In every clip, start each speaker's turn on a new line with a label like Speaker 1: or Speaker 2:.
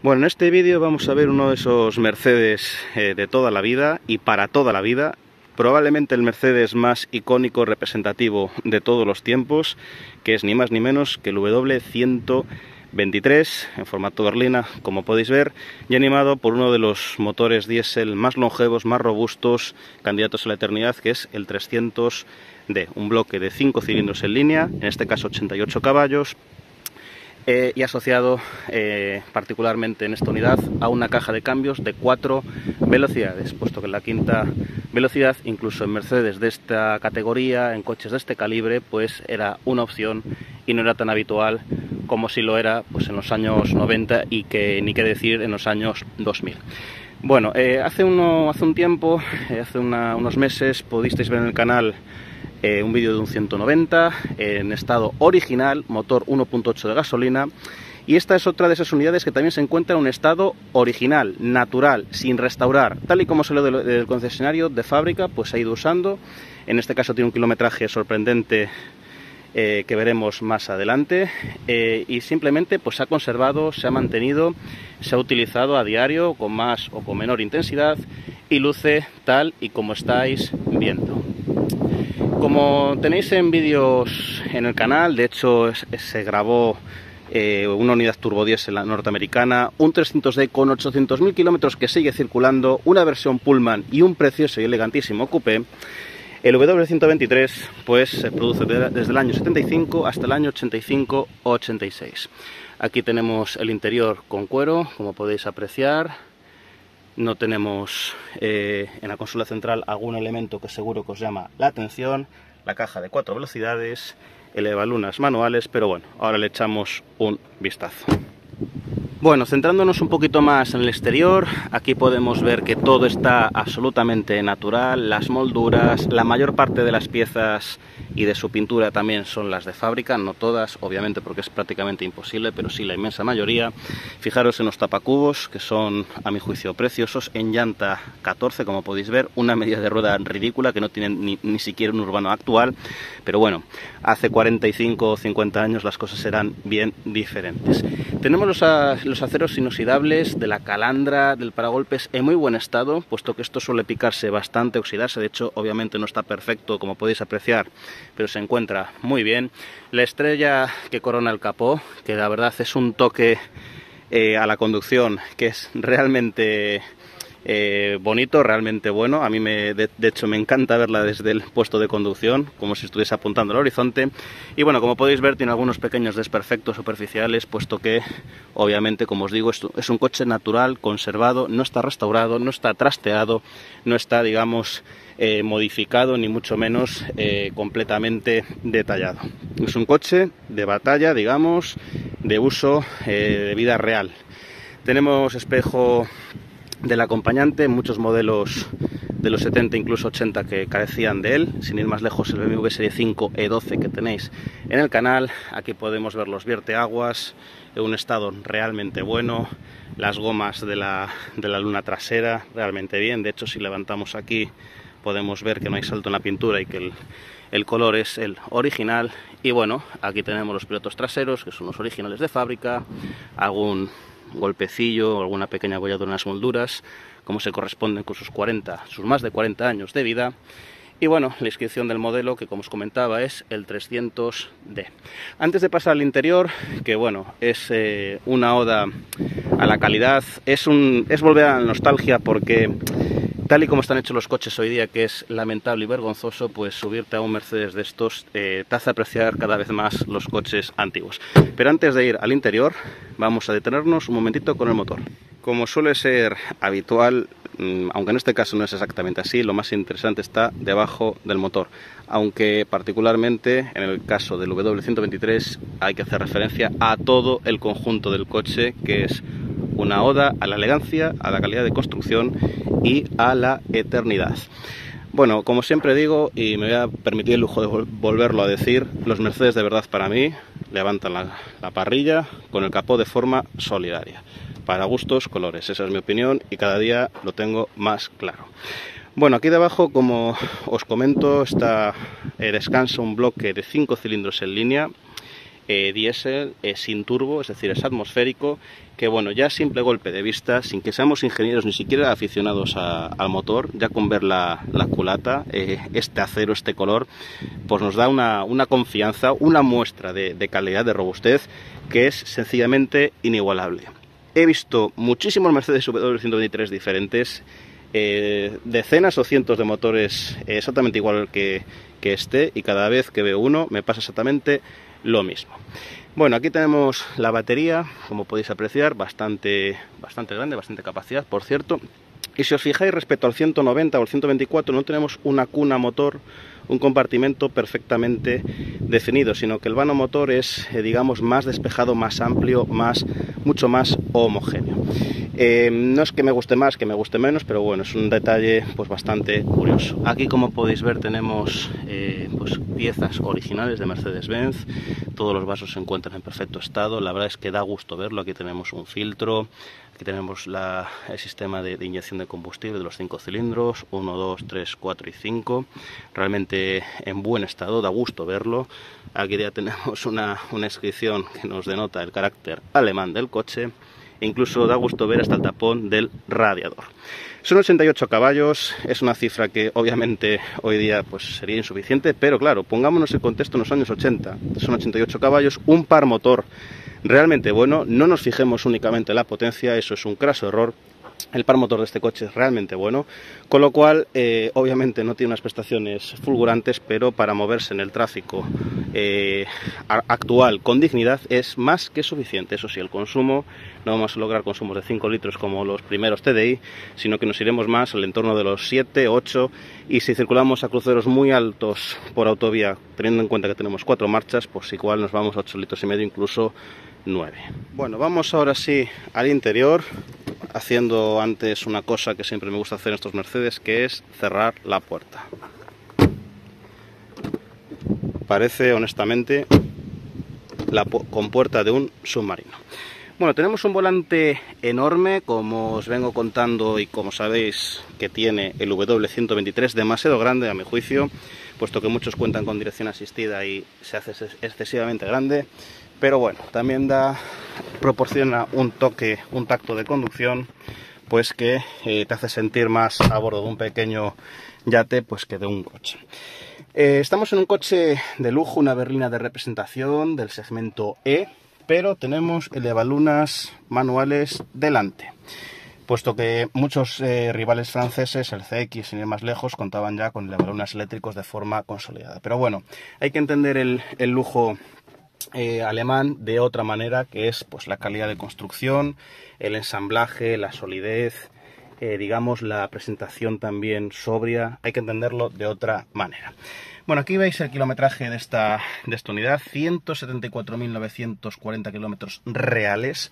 Speaker 1: Bueno, en este vídeo vamos a ver uno de esos Mercedes de toda la vida y para toda la vida. Probablemente el Mercedes más icónico, representativo de todos los tiempos, que es ni más ni menos que el W123 en formato berlina, como podéis ver, y animado por uno de los motores diésel más longevos, más robustos, candidatos a la eternidad, que es el 300D, un bloque de 5 cilindros en línea, en este caso 88 caballos, y asociado particularmente en esta unidad a una caja de cambios de 4 velocidades, puesto que en la quinta velocidad, incluso en Mercedes de esta categoría, en coches de este calibre, pues era una opción y no era tan habitual como si lo era pues en los años 90 y que ni qué decir en los años 2000. Bueno, hace un tiempo, unos meses, pudisteis ver en el canal un vídeo de un 190 en estado original, motor 1.8 de gasolina, y esta es otra de esas unidades que también se encuentra en un estado original, natural, sin restaurar, tal y como salió del concesionario de fábrica, pues se ha ido usando. En este caso tiene un kilometraje sorprendente que veremos más adelante, y simplemente pues se ha conservado, se ha mantenido, se ha utilizado a diario con más o con menor intensidad y luce tal y como estáis viendo. Como tenéis en vídeos en el canal, de hecho se grabó una unidad turbodiesel norteamericana, un 300D con 800.000 kilómetros que sigue circulando, una versión Pullman y un precioso y elegantísimo coupé. El W123 pues se produce desde el año 75 hasta el año 85-86. Aquí tenemos el interior con cuero, como podéis apreciar. No tenemos en la consola central algún elemento que seguro que os llama la atención. La caja de 4 velocidades, elevalunas manuales, pero bueno, ahora le echamos un vistazo. Bueno, centrándonos un poquito más en el exterior, aquí podemos ver que todo está absolutamente natural, las molduras, la mayor parte de las piezas y de su pintura también son las de fábrica, no todas, obviamente porque es prácticamente imposible, pero sí la inmensa mayoría. Fijaros en los tapacubos, que son a mi juicio preciosos, en llanta 14, como podéis ver, una medida de rueda ridícula que no tiene ni siquiera un urbano actual, pero bueno, hace 45 o 50 años las cosas eran bien diferentes. Tenemos los aceros inoxidables de la calandra, del paragolpes en muy buen estado, puesto que esto suele picarse bastante, oxidarse. De hecho, obviamente no está perfecto, como podéis apreciar, pero se encuentra muy bien. La estrella que corona el capó, que la verdad es un toque a la conducción que es realmente bonito, realmente bueno. A mí de hecho me encanta verla desde el puesto de conducción, como si estuviese apuntando al horizonte. Y bueno, como podéis ver, tiene algunos pequeños desperfectos superficiales, puesto que obviamente, como os digo, es un coche natural, conservado, no está restaurado, no está trasteado, no está, digamos, modificado, ni mucho menos completamente detallado. Es un coche de batalla, digamos, de uso de vida real. Tenemos espejo del acompañante, muchos modelos de los 70, incluso 80, que carecían de él. Sin ir más lejos, el BMW Serie 5 E12 que tenéis en el canal. Aquí podemos ver los vierteaguas en un estado realmente bueno, las gomas de la luna trasera realmente bien. De hecho, si levantamos aquí podemos ver que no hay salto en la pintura y que el color es el original. Y bueno, aquí tenemos los pilotos traseros, que son los originales de fábrica, algún golpecillo o alguna pequeña bolladura en las molduras, como se corresponden con sus más de 40 años de vida. Y bueno, la inscripción del modelo, que como os comentaba es el 300D. Antes de pasar al interior, que bueno, es una oda a la calidad, es volver a la nostalgia, porque tal y como están hechos los coches hoy día, que es lamentable y vergonzoso, pues subirte a un Mercedes de estos te hace apreciar cada vez más los coches antiguos. Pero antes de ir al interior, vamos a detenernos un momentito con el motor. Como suele ser habitual, aunque en este caso no es exactamente así, lo más interesante está debajo del motor. Aunque particularmente en el caso del W123 hay que hacer referencia a todo el conjunto del coche, que es una oda a la elegancia, a la calidad de construcción y a la eternidad. Bueno, como siempre digo, y me voy a permitir el lujo de volverlo a decir, los Mercedes de verdad para mí levantan la parrilla con el capó de forma solidaria. Para gustos, colores, esa es mi opinión y cada día lo tengo más claro. Bueno, aquí debajo, como os comento, descansa un bloque de 5 cilindros en línea diésel, sin turbo, es decir, es atmosférico, que bueno, ya a simple golpe de vista, sin que seamos ingenieros ni siquiera aficionados al motor, ya con ver la culata, este acero, este color, pues nos da una confianza, una muestra de calidad, de robustez, que es sencillamente inigualable. He visto muchísimos Mercedes W123 diferentes, decenas o cientos de motores exactamente igual que este, y cada vez que veo uno me pasa exactamente lo mismo. Bueno, aquí tenemos la batería, como podéis apreciar, bastante grande, bastante capacidad, por cierto. Y si os fijáis, respecto al 190 o al 124, no tenemos una cuna motor, un compartimento perfectamente definido, sino que el vano motor es, digamos, más despejado, más amplio, mucho más homogéneo. No es que me guste más, que me guste menos, pero bueno, es un detalle pues bastante curioso. Aquí, como podéis ver, tenemos pues piezas originales de Mercedes-Benz. Todos los vasos se encuentran en perfecto estado. La verdad es que da gusto verlo. Aquí tenemos un filtro, aquí tenemos el sistema de inyección de combustible de los 5 cilindros, 1, 2, 3, 4 y 5. Realmente en buen estado, da gusto verlo. Aquí ya tenemos una inscripción que nos denota el carácter alemán del coche. Incluso da gusto ver hasta el tapón del radiador. Son 88 caballos, es una cifra que obviamente hoy día pues sería insuficiente, pero claro, pongámonos en contexto en los años 80, son 88 caballos, un par motor realmente bueno, no nos fijemos únicamente en la potencia, eso es un craso error. El par motor de este coche es realmente bueno, con lo cual obviamente no tiene unas prestaciones fulgurantes, pero para moverse en el tráfico actual con dignidad es más que suficiente. Eso sí, el consumo, no vamos a lograr consumos de 5 litros como los primeros TDI, sino que nos iremos más al entorno de los 7, 8, y si circulamos a cruceros muy altos por autovía, teniendo en cuenta que tenemos 4 marchas, pues igual nos vamos a 8 litros y medio, incluso 9. Bueno, vamos ahora sí al interior, haciendo antes una cosa que siempre me gusta hacer en estos Mercedes, que es cerrar la puerta. Parece honestamente la compuerta de un submarino. Bueno, tenemos un volante enorme, como os vengo contando y como sabéis que tiene el W123, demasiado grande a mi juicio, puesto que muchos cuentan con dirección asistida y se hace excesivamente grande. Pero bueno, también proporciona un tacto de conducción, pues que te hace sentir más a bordo de un pequeño yate pues que de un coche. Estamos en un coche de lujo, una berlina de representación del segmento E, pero tenemos elevalunas manuales delante, puesto que muchos rivales franceses, el CX sin ir más lejos, contaban ya con elevalunas eléctricos de forma consolidada. Pero bueno, hay que entender el lujo alemán de otra manera, que es pues la calidad de construcción, el ensamblaje, la solidez, digamos la presentación también sobria. Hay que entenderlo de otra manera. Bueno, aquí veis el kilometraje de esta unidad, 174.940 kilómetros reales.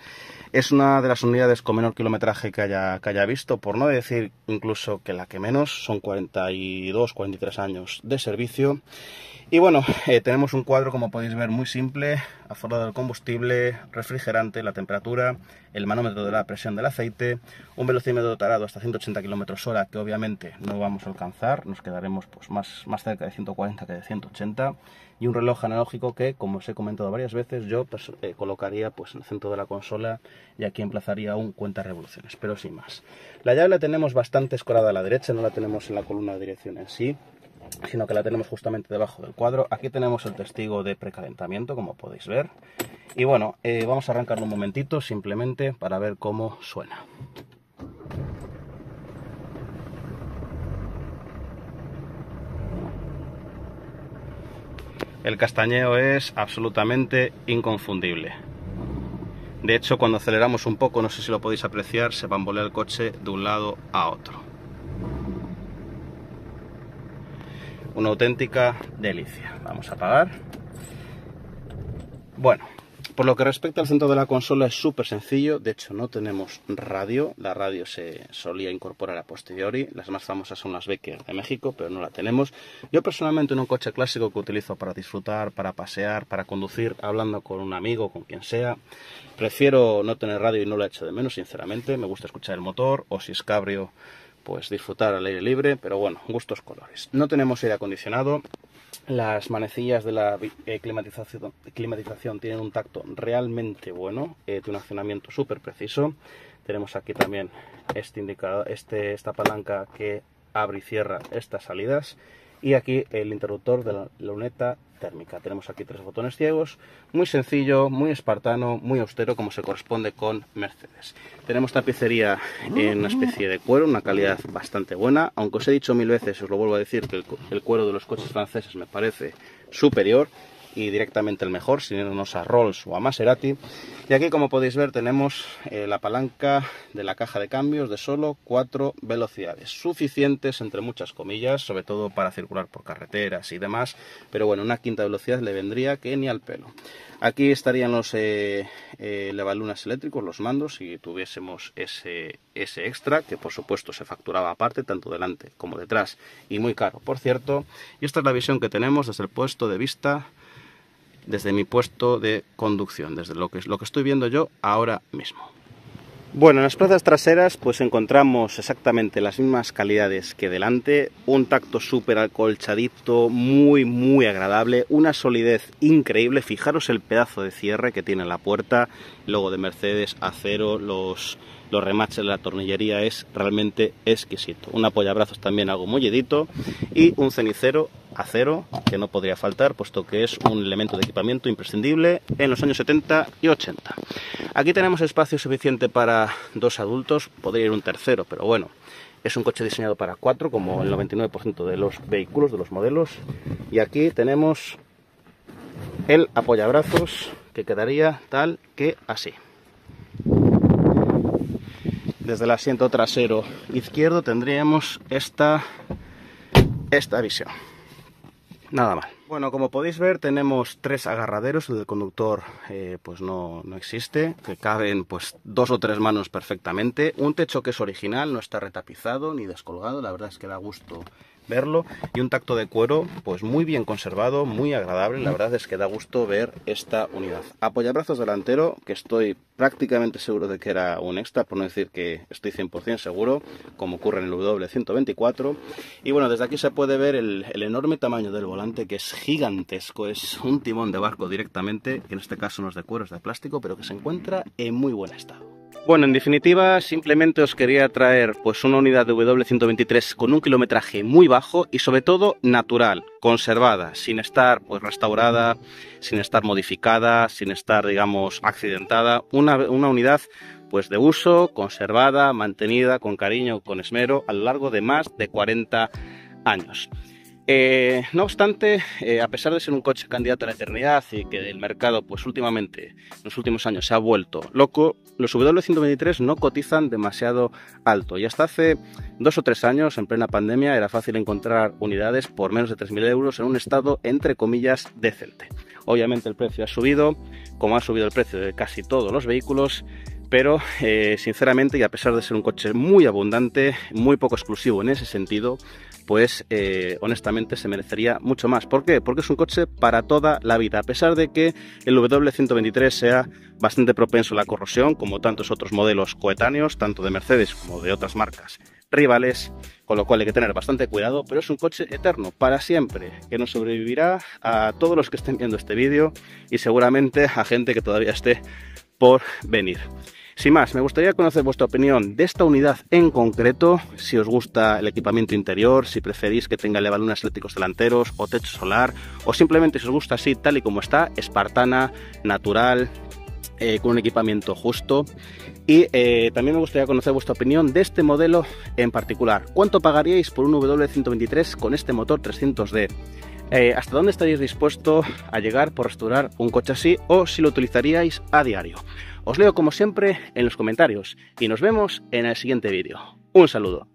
Speaker 1: Es una de las unidades con menor kilometraje que haya visto, por no decir incluso que la que menos. Son 42, 43 años de servicio. Y bueno, tenemos un cuadro, como podéis ver, muy simple: afordador del combustible, refrigerante, la temperatura, el manómetro de la presión del aceite, un velocímetro tarado hasta 180 km/h, que obviamente no vamos a alcanzar, nos quedaremos pues más cerca de 140 que de 180, y un reloj analógico que, como os he comentado varias veces, yo colocaría pues en el centro de la consola, y aquí emplazaría un cuenta revoluciones, pero sin más. La llave la tenemos bastante escorada a la derecha, no la tenemos en la columna de dirección en sí, sino que la tenemos justamente debajo del cuadro. Aquí tenemos el testigo de precalentamiento, como podéis ver. Y bueno, vamos a arrancarlo un momentito simplemente para ver cómo suena. El castañeo es absolutamente inconfundible. De hecho, cuando aceleramos un poco, no sé si lo podéis apreciar, se bambolea el coche de un lado a otro. Una auténtica delicia. Vamos a apagar. Bueno, por lo que respecta al centro de la consola es súper sencillo. De hecho, no tenemos radio. La radio se solía incorporar a posteriori. Las más famosas son las Becker de México, pero no la tenemos. Yo personalmente, en un coche clásico que utilizo para disfrutar, para pasear, para conducir, hablando con un amigo, con quien sea, prefiero no tener radio, y no la echo de menos, sinceramente. Me gusta escuchar el motor, o si es cabrio, pues disfrutar al aire libre, pero bueno, gustos colores. No tenemos aire acondicionado, Las manecillas de la climatización tienen un tacto realmente bueno, de un accionamiento súper preciso. Tenemos aquí también este indicador, esta palanca que abre y cierra estas salidas. Y aquí el interruptor de la luneta térmica. Tenemos aquí 3 botones ciegos, muy sencillo, muy espartano, muy austero, como se corresponde con Mercedes. Tenemos tapicería en una especie de cuero, una calidad bastante buena, aunque os he dicho 1000 veces, os lo vuelvo a decir, que el cuero de los coches franceses me parece superior y directamente el mejor, sin irnos a Rolls o a Maserati. Y aquí, como podéis ver, tenemos la palanca de la caja de cambios de solo 4 velocidades, suficientes entre muchas comillas, sobre todo para circular por carreteras y demás, pero bueno, una quinta velocidad le vendría que ni al pelo. Aquí estarían los levalunas eléctricos, los mandos, si tuviésemos ese extra, que por supuesto se facturaba aparte, tanto delante como detrás, y muy caro, por cierto. Y esta es la visión que tenemos desde el puesto de vista, desde mi puesto de conducción, desde lo que estoy viendo yo ahora mismo. Bueno, en las plazas traseras pues encontramos exactamente las mismas calidades que delante, un tacto súper acolchadito, muy agradable, una solidez increíble. Fijaros el pedazo de cierre que tiene la puerta, logo de Mercedes, acero, los remaches de la tornillería, es realmente exquisito. Un apoyabrazos también algo mullidito y un cenicero acero que no podría faltar, puesto que es un elemento de equipamiento imprescindible en los años 70 y 80. Aquí tenemos espacio suficiente para 2 adultos, podría ir un tercero, pero bueno, es un coche diseñado para 4, como el 99% de los vehículos, de los modelos. Y aquí tenemos el apoyabrazos, que quedaría tal que así. Desde el asiento trasero izquierdo tendríamos esta visión. Nada mal. Bueno, como podéis ver, tenemos 3 agarraderos. El del conductor pues no existe, que caben pues 2 o 3 manos perfectamente. Un techo que es original, no está retapizado ni descolgado, la verdad es que da gusto verlo. Y un tacto de cuero pues muy bien conservado, muy agradable. La verdad es que da gusto ver esta unidad. Apoyabrazos delantero, que estoy prácticamente seguro de que era un extra, por no decir que estoy 100% seguro, como ocurre en el W124. Y bueno, desde aquí se puede ver el enorme tamaño del volante, que es gigantesco, es un timón de barco directamente, que en este caso no es de cuero, es de plástico, pero que se encuentra en muy buen estado. Bueno, en definitiva, simplemente os quería traer pues una unidad de W123 con un kilometraje muy bajo y sobre todo natural, conservada, sin estar pues restaurada, sin estar modificada, sin estar, digamos, accidentada. Una unidad pues de uso, conservada, mantenida con cariño, con esmero, a lo largo de más de 40 años. No obstante, a pesar de ser un coche candidato a la eternidad y que el mercado pues últimamente, en los últimos años, se ha vuelto loco, los W123 no cotizan demasiado alto y hasta hace 2 o 3 años, en plena pandemia, era fácil encontrar unidades por menos de 3.000 euros en un estado entre comillas decente. Obviamente el precio ha subido, como ha subido el precio de casi todos los vehículos, pero sinceramente, y a pesar de ser un coche muy abundante, muy poco exclusivo en ese sentido, pues honestamente se merecería mucho más. ¿Por qué? Porque es un coche para toda la vida, a pesar de que el W123 sea bastante propenso a la corrosión, como tantos otros modelos coetáneos, tanto de Mercedes como de otras marcas rivales, con lo cual hay que tener bastante cuidado, pero es un coche eterno, para siempre, que nos sobrevivirá a todos los que estén viendo este vídeo y seguramente a gente que todavía esté por venir. Sin más, me gustaría conocer vuestra opinión de esta unidad en concreto, si os gusta el equipamiento interior, si preferís que tenga levalunas eléctricos delanteros o techo solar, o simplemente si os gusta así tal y como está, espartana, natural, con un equipamiento justo. Y también me gustaría conocer vuestra opinión de este modelo en particular. ¿Cuánto pagaríais por un W123 con este motor 300D? ¿Hasta dónde estaríais dispuesto a llegar por restaurar un coche así, o si lo utilizaríais a diario? Os leo como siempre en los comentarios y nos vemos en el siguiente vídeo. Un saludo.